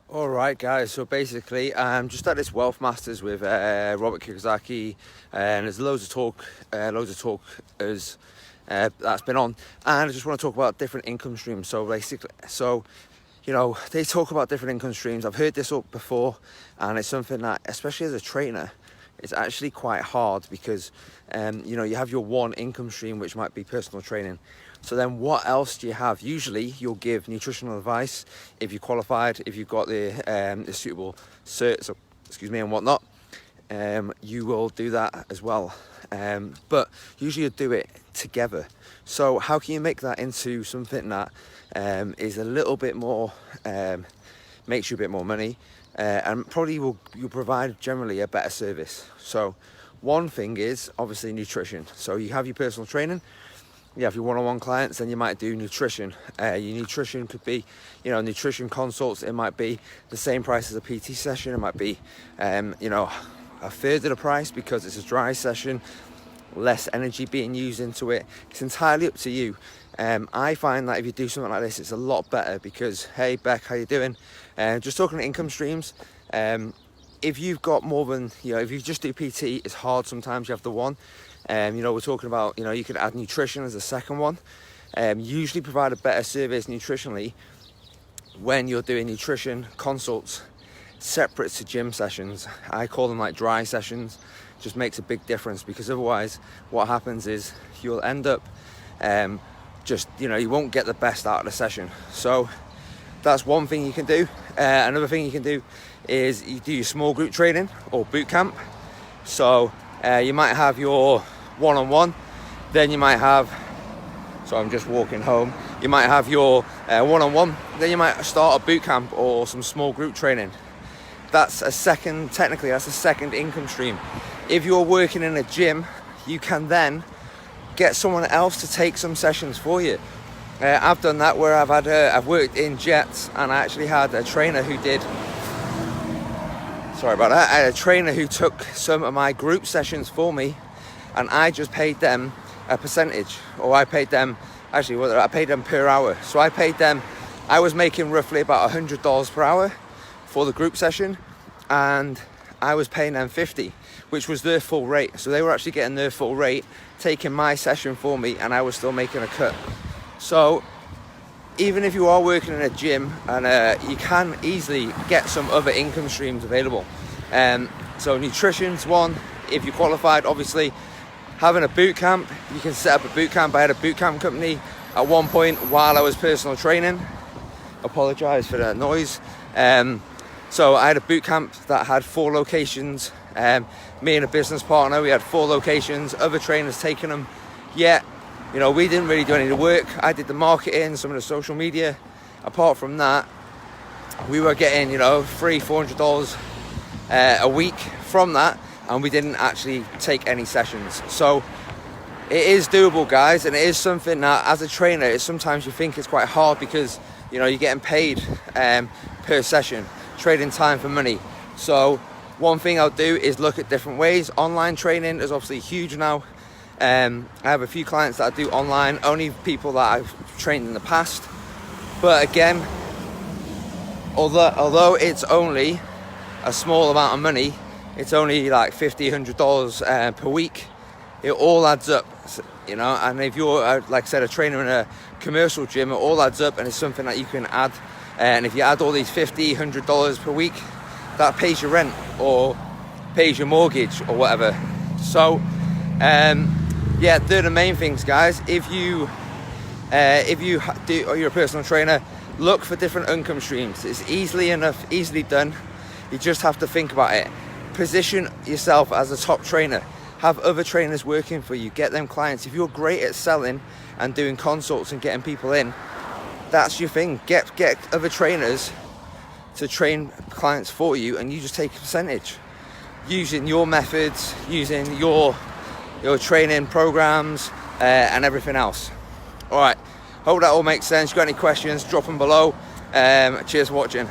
All right, guys. So basically, I'm just at this Wealth Masters with Robert Kiyosaki, and there's loads of talk as that's been on, and I just want to talk about different income streams. So basically, they talk about different income streams. I've heard this up before, and it's something that, especially as a trainer, it's actually quite hard because you have your one income stream, which might be personal training. So then what else do you have? Usually you'll give nutritional advice if you're qualified, if you've got the suitable certs, and whatnot. You will do that as well. But usually you do it together. So how can you make that into something that is a little bit more, makes you a bit more money, and probably you'll provide generally a better service. So one thing is obviously nutrition. So you have your personal training. You have your one-on-one clients, then you might do nutrition. Your nutrition could be, nutrition consults. It might be the same price as a PT session. It might be, a third of the price because it's a dry session, less energy being used into it. It's entirely up to you. I find that if you do something like this, it's a lot better because, hey, Beck, how you doing? Just talking income streams. If you've got more than, if you just do PT, it's hard sometimes. You have the one. We're talking about, you could add nutrition as a second one. Usually provide a better service nutritionally when you're doing nutrition consults separate to gym sessions. I call them like dry sessions. Just makes a big difference because otherwise what happens is you'll end up you won't get the best out of the session. So that's one thing you can do. Another thing you can do is you do your small group training or boot camp. So you might have your one-on-one, then you might have, so I'm just walking home, you might have your one-on-one, then you might start a boot camp or some small group training. That's a second income stream. If you're working in a gym, you can then get someone else to take some sessions for you. I've done that where I've worked in jets, and I actually had a trainer who did, sorry about that, I had a trainer who took some of my group sessions for me, and I just paid them a percentage, or I paid them per hour. So I was making roughly about $100 per hour for the group session, and I was paying them $50, which was their full rate. So they were actually getting their full rate, taking my session for me, and I was still making a cut. So even if you are working in a gym, and you can easily get some other income streams available. So nutrition's one. If you're qualified, obviously having a boot camp, you can set up a boot camp. I had a boot camp company at one point while I was personal training. Apologise for the noise. So I had a boot camp that had 4 locations. Me and a business partner, we had 4 locations. Other trainers taking them. Yeah, we didn't really do any of the work. I did the marketing, some of the social media. Apart from that, we were getting, $300-400 a week from that, and we didn't actually take any sessions. So it is doable, guys, and it is something that as a trainer, sometimes you think it's quite hard because you're getting paid per session, trading time for money. So one thing I'll do is look at different ways. Online training is obviously huge now. I have a few clients that I do online, only people that I've trained in the past. But again, although it's only a small amount of money, it's only like $50-100 per week, it all adds up, and if you're, like I said, a trainer in a commercial gym, it all adds up, and it's something that you can add. And if you add all these $50-100 per week, that pays your rent or pays your mortgage or whatever. So they're the main things, guys. If you or you're a personal trainer, look for different income streams. It's easily done. You just have to think about it. Position yourself as a top trainer. Have other trainers working for you. Get them clients. If you're great at selling and doing consults and getting people in, that's your thing. Get other trainers to train clients for you, and you just take a percentage using your methods, using your training programs, and everything else. All right, hope that all makes sense. If you've got any questions, drop them below. Cheers for watching.